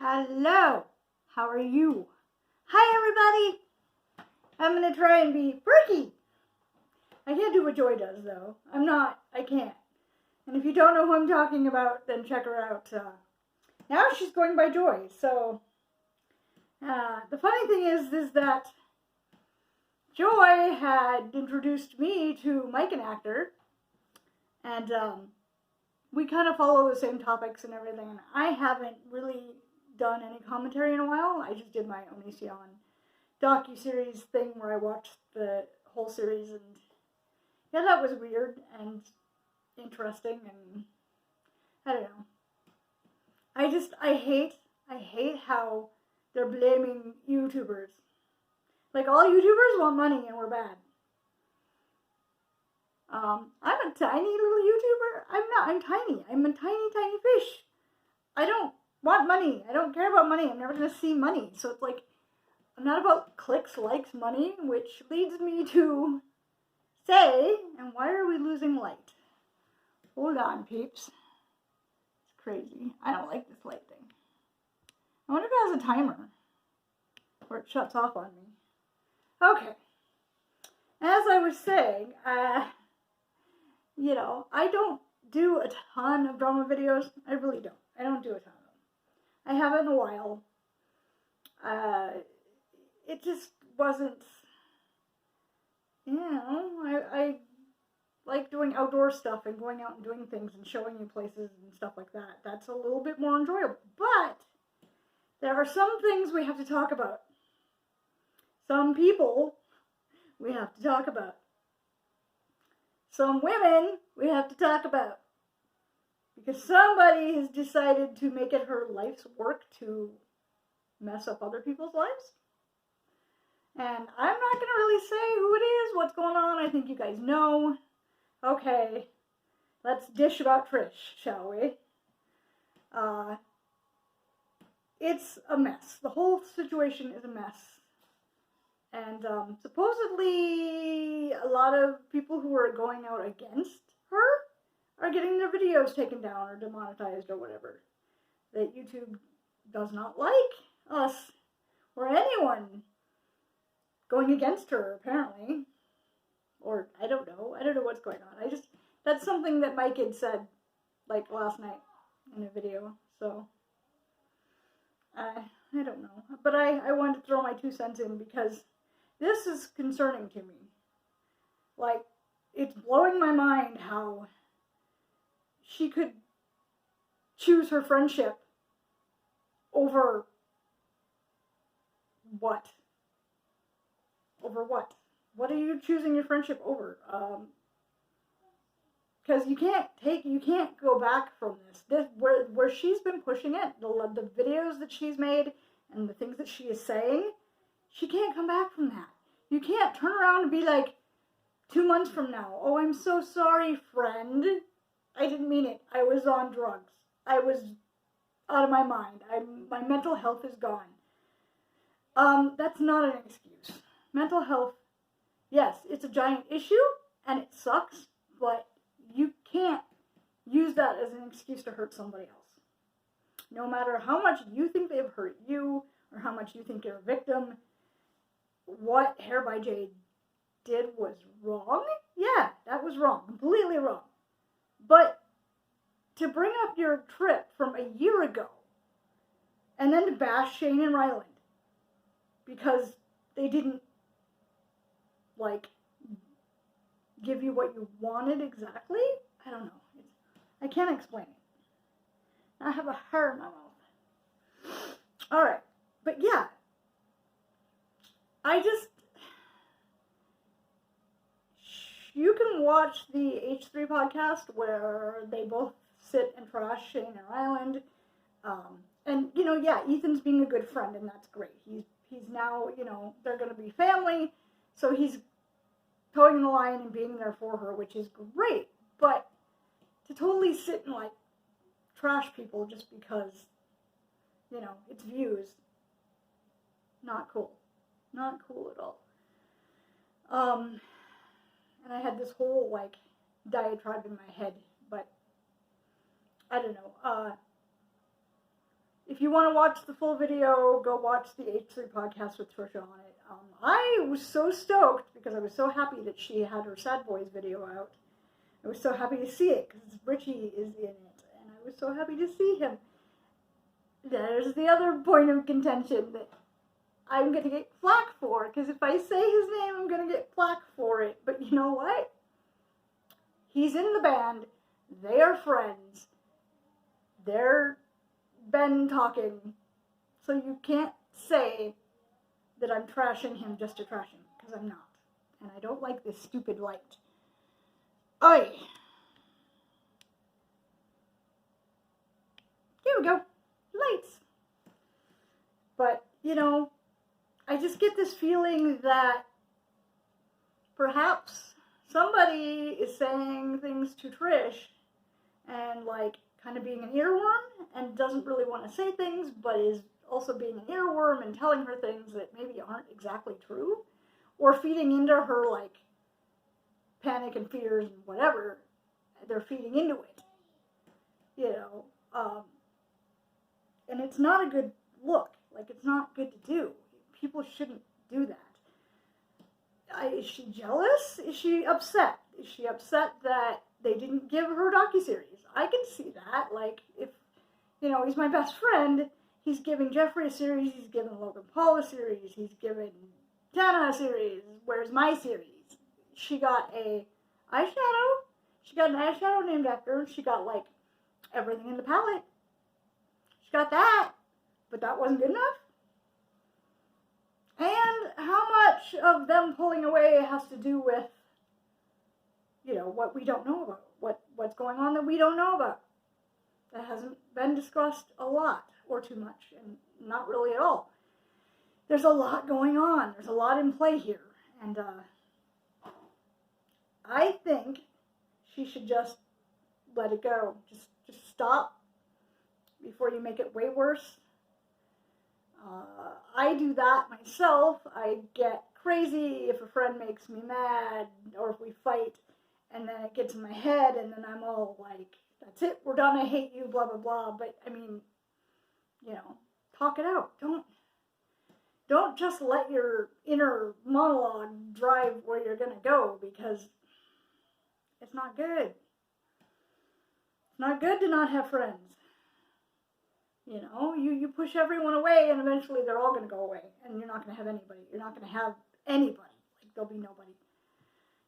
Hello, how are you? Hi everybody! I'm gonna try and be perky. I can't do what Joy does though. I can't. And if you don't know who I'm talking about, then check her out. Now she's going by Joy, so the funny thing is that Joy had introduced me to Mike and Actor, and we kind of follow the same topics and everything, and I haven't really done any commentary in a while. I just did my Onision docu-series thing where I watched the whole series, and yeah, that was weird and interesting, and I don't know. I hate how they're blaming YouTubers. Like, all YouTubers want money and we're bad. I'm a tiny little YouTuber. I'm tiny. I'm a tiny, tiny fish. I don't want money. I don't care about money. I'm never going to see money. So it's like, I'm not about clicks, likes, money, which leads me to say, and why are we losing light? Hold on, peeps. It's crazy. I don't like this light thing. I wonder if it has a timer where it shuts off on me. Okay. As I was saying, I don't do a ton of drama videos. I really don't. I don't do a ton of them. I haven't in a while. It just wasn't, I like doing outdoor stuff and going out and doing things and showing you places and stuff like that. That's a little bit more enjoyable. But there are some things we have to talk about. Some people we have to talk about. Some women we have to talk about. Because somebody has decided to make it her life's work to mess up other people's lives. And I'm not going to really say who it is, what's going on. I think you guys know. Okay, let's dish about Trish, shall we? It's a mess. The whole situation is a mess. And supposedly a lot of people who are going out against her are getting their videos taken down or demonetized or whatever. That YouTube does not like us or anyone going against her, apparently. Or, I don't know what's going on. That's something that Mike had said, like, last night in a video, so, I don't know. But I wanted to throw my 2 cents in because this is concerning to me. Like, it's blowing my mind how she could choose her friendship over what? Over what? What are you choosing your friendship over? Because you can't go back from this. Where she's been pushing it, the videos that she's made and the things that she is saying, she can't come back from that. You can't turn around and be like, 2 months from now, oh, I'm so sorry, friend. I didn't mean it. I was on drugs. I was out of my mind. My mental health is gone. That's not an excuse. Mental health, yes, it's a giant issue, and it sucks, but you can't use that as an excuse to hurt somebody else. No matter how much you think they've hurt you, or how much you think you're a victim, what Hair by Jade did was wrong. Yeah, that was wrong. Completely wrong. But to bring up your trip from a year ago, and then to bash Shane and Ryland, because they didn't, like, give you what you wanted exactly? I don't know. I can't explain it. I have a hair in my mouth. Alright. But yeah. You can watch the H3 podcast where they both sit and trash Shane and Ryland. And, yeah, Ethan's being a good friend, and that's great. He's now, they're going to be family, so he's towing the line and being there for her, which is great. But to totally sit and, like, trash people just because, it's views, not cool. Not cool at all. And I had this whole, like, diatribe in my head, but I don't know. if you want to watch the full video, go watch the H3 podcast with Trisha on it. I was so stoked because I was so happy that she had her Sad Boys video out. I was so happy to see it because Richie is in it, and I was so happy to see him. There's the other point of contention that I'm going to get flack for, because if I say his name, I'm going to get flack for it. But you know what? He's in the band. They are friends. They're been talking. So you can't say that I'm trashing him just to trash him, because I'm not. And I don't like this stupid light. Oi! Here we go. Lights. But, you know, I just get this feeling that perhaps somebody is saying things to Trish and, like, kind of being an earworm and doesn't really want to say things, but is also being an earworm and telling her things that maybe aren't exactly true, or feeding into her, like, panic and fears and whatever. They're feeding into it, you know, and it's not a good look. Like, it's not good to do. People shouldn't do that. Is she jealous? Is she upset? Is she upset that they didn't give her docuseries? I can see that. Like, if, you know, he's my best friend, he's giving Jeffrey a series, he's giving Logan Paul a series, he's giving Tana a series. Where's my series? She got a eyeshadow. She got an eyeshadow named after her. She got, like, everything in the palette. She got that. But that wasn't good enough. And how much of them pulling away has to do with, you know, what we don't know about, what's going on that we don't know about. That hasn't been discussed a lot, or too much, and not really at all. There's a lot going on. There's a lot in play here. And I think she should just let it go. Just stop before you make it way worse. I do that myself. I get crazy if a friend makes me mad, or if we fight, and then it gets in my head, and then I'm all like, that's it, we're done, I hate you, blah, blah, blah. But, I mean, you know, talk it out. Don't just let your inner monologue drive where you're going to go, because it's not good. It's not good to not have friends. You know, you push everyone away, and eventually they're all going to go away, and you're not going to have anybody. You're not going to have anybody. Like, there'll be nobody.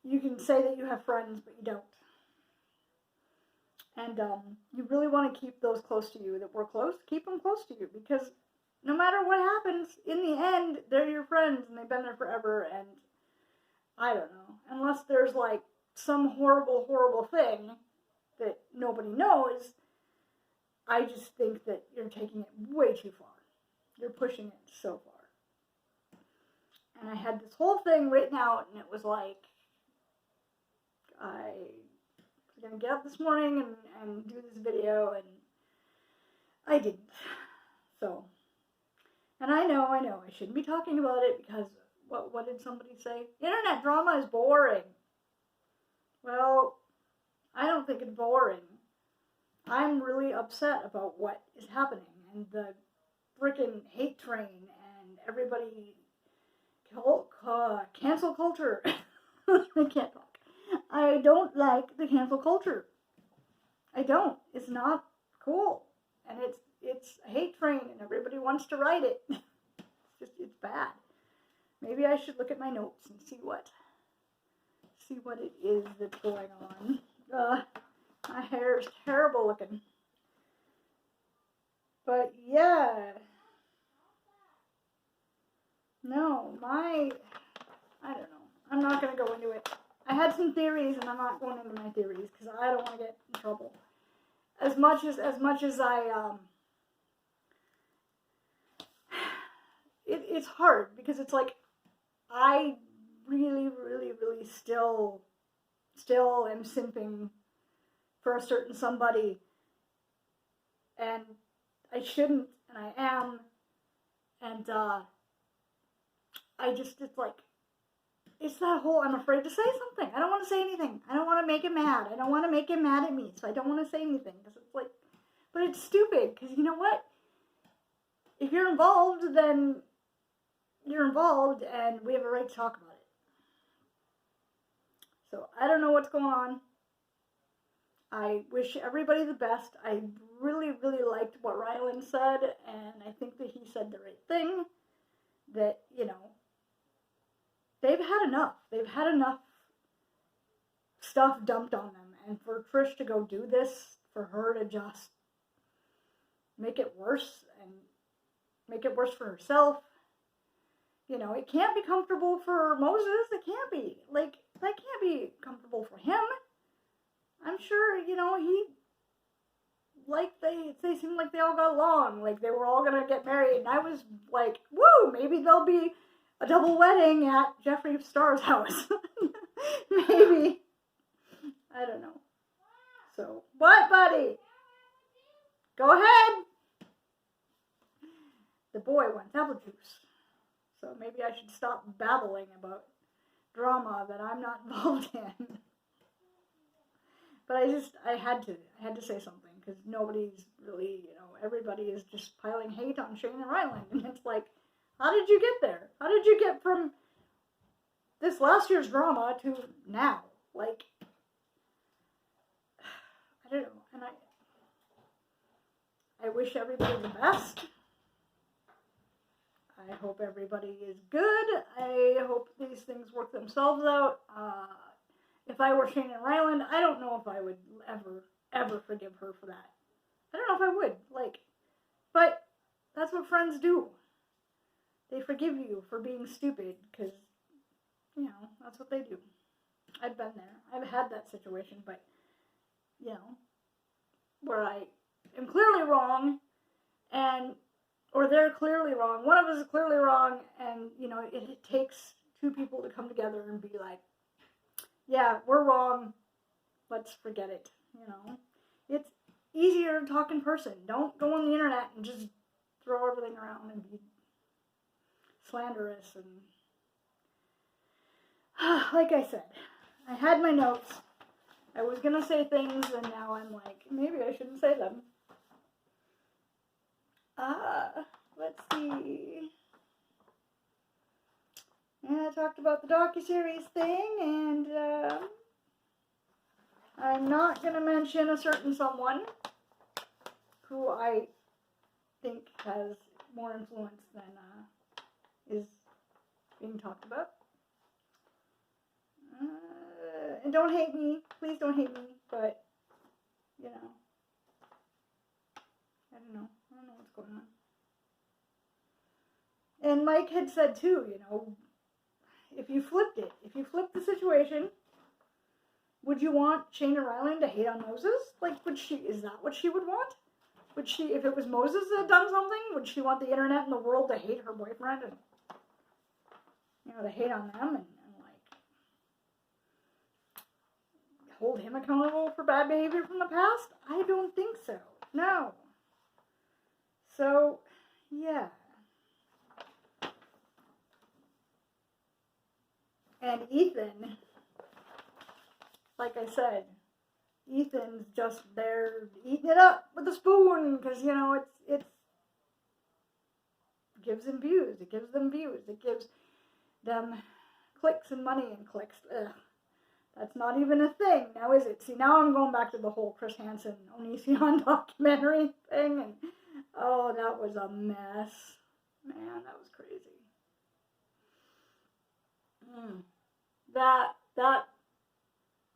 You can say that you have friends, but you don't. And you really want to keep those close to you that were close. Keep them close to you, because no matter what happens, in the end, they're your friends, and they've been there forever, and I don't know. Unless there's, like, some horrible, horrible thing that nobody knows, I just think that you're taking it way too far. You're pushing it so far. And I had this whole thing written out, and it was like, I was going to get up this morning and do this video, and I didn't. So, and I know, I shouldn't be talking about it, because what did somebody say? Internet drama is boring. Well, I don't think it's boring. I'm really upset about what is happening, and the frickin' hate train, and everybody, cancel culture. I can't talk. I don't like the cancel culture. I don't. It's not cool, and it's a hate train, and everybody wants to ride it. It's bad. Maybe I should look at my notes and see what it is that's going on. My hair is terrible looking. But yeah. No, I don't know. I'm not going to go into it. I had some theories, and I'm not going into my theories, because I don't want to get in trouble. As much as I, it's hard, because it's like, I really, really, really still am simping for a certain somebody, and I shouldn't, and I am, and it's like, it's that whole, I'm afraid to say something. I don't want to say anything. I don't want to make him mad. I don't want to make him mad at me, so I don't want to say anything, because it's like, but it's stupid, because you know what? if you're involved, then you're involved, and we have a right to talk about it. So I don't know what's going on. I wish everybody the best. I really, really liked what Rylan said, and I think that he said the right thing. That, you know, they've had enough. They've had enough stuff dumped on them. And for Trish to go do this, for her to just make it worse, and make it worse for herself, you know, it can't be comfortable for Moses. It can't be. Like, that can't be comfortable for him. I'm sure, you know, they seemed like they all got along, like they were all gonna get married, and I was like, woo, maybe there'll be a double wedding at Jeffree Star's house. Maybe. I don't know. So, what, buddy? Go ahead. The boy wants apple juice. So maybe I should stop babbling about drama that I'm not involved in. But I had to say something, because nobody's really, you know, everybody is just piling hate on Shane and Ryland, and it's like, how did you get there? How did you get from this last year's drama to now? Like, I don't know, and I wish everybody the best. I hope everybody is good. I hope these things work themselves out. If I were Shane and Ryland, I don't know if I would ever forgive her for that. I don't know if I would, like, but that's what friends do. They forgive you for being stupid, because, you know, that's what they do. I've been there. I've had that situation, but, you know, where I am clearly wrong, or they're clearly wrong. One of us is clearly wrong, and, you know, it takes two people to come together and be like, yeah, we're wrong, let's forget it, you know. It's easier to talk in person. Don't go on the internet and just throw everything around and be slanderous. And like I said, I had my notes. I was going to say things, and now I'm like, maybe I shouldn't say them. Let's see. Yeah, I talked about the docuseries thing, and I'm not going to mention a certain someone who I think has more influence than is being talked about. And don't hate me. Please don't hate me, but, you know, I don't know what's going on. And Mike had said, too, you know, if you flipped the situation, would you want Shane and Ryland to hate on Moses? Like, is that what she would want? Would she, if it was Moses that had done something, would she want the internet and the world to hate her boyfriend and, you know, to hate on them and like, hold him accountable for bad behavior from the past? I don't think so. No. So, yeah. And Ethan, like I said, Ethan's just there eating it up with a spoon, because, you know, it's gives them views. It gives them views. It gives them clicks and money and clicks. Ugh. That's not even a thing, now is it? See, now I'm going back to the whole Chris Hansen Onision documentary thing, and oh, that was a mess. Man, that was crazy. That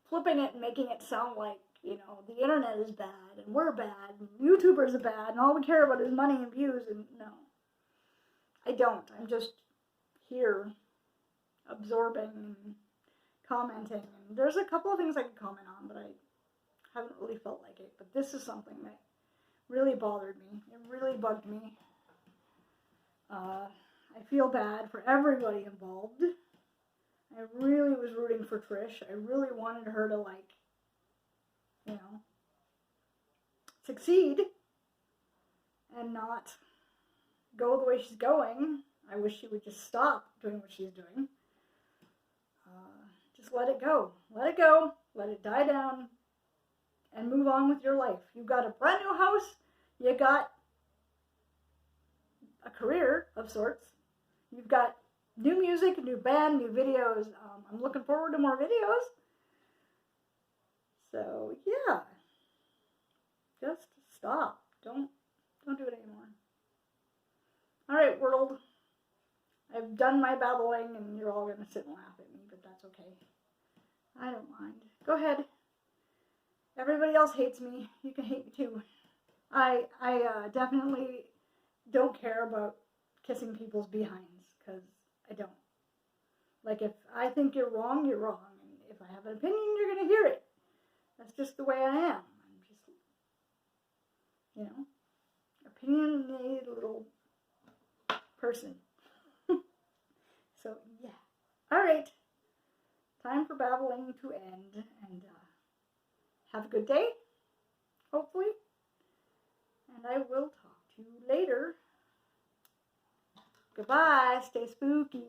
flipping it and making it sound like, you know, the internet is bad and we're bad and YouTubers are bad and all we care about is money and views, and no. I don't. I'm just here absorbing and commenting, and there's a couple of things I could comment on, but I haven't really felt like it. But this is something that really bothered me. It really bugged me. I feel bad for everybody involved. I really was rooting for Trish. I really wanted her to, like, you know, succeed and not go the way she's going. I wish she would just stop doing what she's doing. Just let it go. Let it go. Let it die down and move on with your life. You've got a brand new house. You got career of sorts. You've got new music, new band, new videos. I'm looking forward to more videos. So yeah, just stop. Don't do it anymore. All right, world. I've done my babbling, and you're all gonna sit and laugh at me, but that's okay. I don't mind. Go ahead. Everybody else hates me. You can hate me too. I definitely don't care about kissing people's behinds, because I don't. Like, if I think you're wrong, you're wrong. And if I have an opinion, you're going to hear it. That's just the way I am. I'm just, you know, opinionated little person. So, yeah. All right. Time for babbling to end. And have a good day, hopefully. And I will talk to you later. Goodbye. Stay spooky.